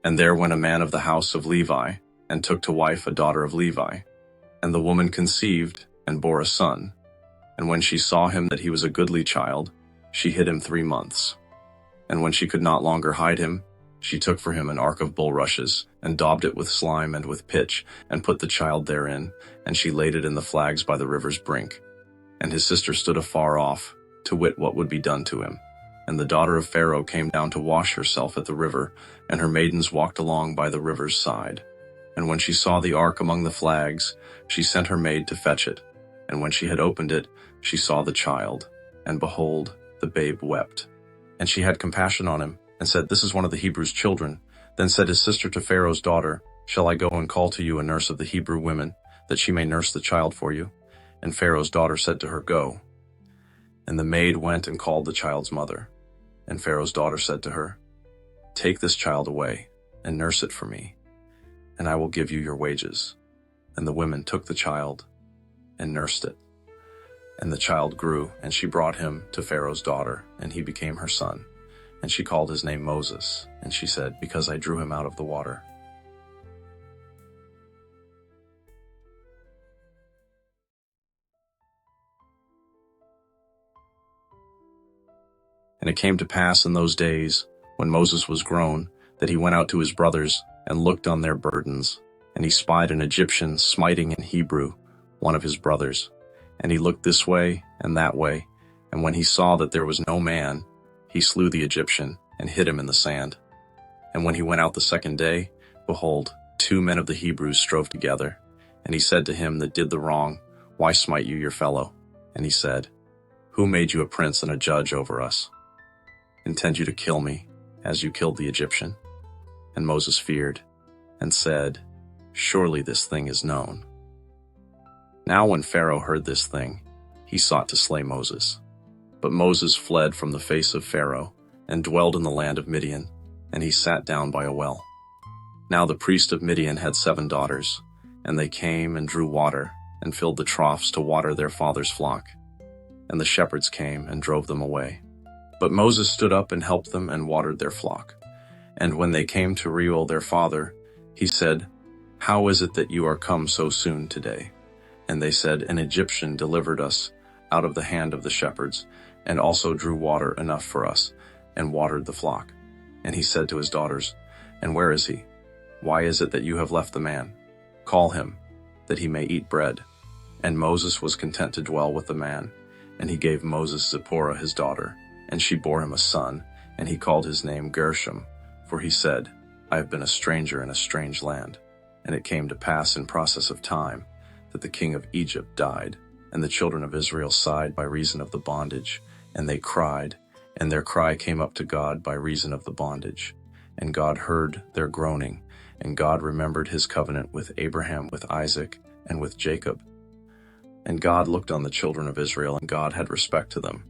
And there went a man of the house of Levi, and took to wife a daughter of Levi. And the woman conceived, and bore a son. And when she saw him that he was a goodly child, she hid him 3 months. And when she could not longer hide him, she took for him an ark of bulrushes, and daubed it with slime and with pitch, and put the child therein, and she laid it in the flags by the river's brink. And his sister stood afar off, to wit what would be done to him. And the daughter of Pharaoh came down to wash herself at the river, and her maidens walked along by the river's side. And when she saw the ark among the flags, she sent her maid to fetch it. And when she had opened it, she saw the child, and behold, the babe wept. And she had compassion on him, and said, This is one of the Hebrews' children. Then said his sister to Pharaoh's daughter, Shall I go and call to you a nurse of the Hebrew women, that she may nurse the child for you? And Pharaoh's daughter said to her, Go. And the maid went and called the child's mother. And Pharaoh's daughter said to her, Take this child away, and nurse it for me, and I will give you your wages. And the women took the child, and nursed it. And the child grew, and she brought him to Pharaoh's daughter, and he became her son. And she called his name Moses, and she said, Because I drew him out of the water. And it came to pass in those days, when Moses was grown, that he went out to his brothers, and looked on their burdens. And he spied an Egyptian smiting an Hebrew, one of his brothers. And he looked this way and that way, and when he saw that there was no man, he slew the Egyptian, and hid him in the sand. And when he went out the second day, behold, 2 men of the Hebrews strove together. And he said to him that did the wrong, Why smite you your fellow? And he said, Who made you a prince and a judge over us? Intend you to kill me, as you killed the Egyptian? And Moses feared, and said, Surely this thing is known. Now when Pharaoh heard this thing, he sought to slay Moses. But Moses fled from the face of Pharaoh, and dwelled in the land of Midian, and he sat down by a well. Now the priest of Midian had 7 daughters, and they came and drew water, and filled the troughs to water their father's flock. And the shepherds came and drove them away. But Moses stood up and helped them and watered their flock. And when they came to Reuel their father, he said, How is it that you are come so soon today? And they said, An Egyptian delivered us out of the hand of the shepherds, and also drew water enough for us, and watered the flock. And he said to his daughters, And where is he? Why is it that you have left the man? Call him, that he may eat bread. And Moses was content to dwell with the man. And he gave Moses Zipporah his daughter, and she bore him a son, and he called his name Gershom, for he said, I have been a stranger in a strange land. And it came to pass in process of time, that the king of Egypt died, and the children of Israel sighed by reason of the bondage, and they cried, and their cry came up to God by reason of the bondage. And God heard their groaning, and God remembered his covenant with Abraham, with Isaac, and with Jacob. And God looked on the children of Israel, and God had respect to them.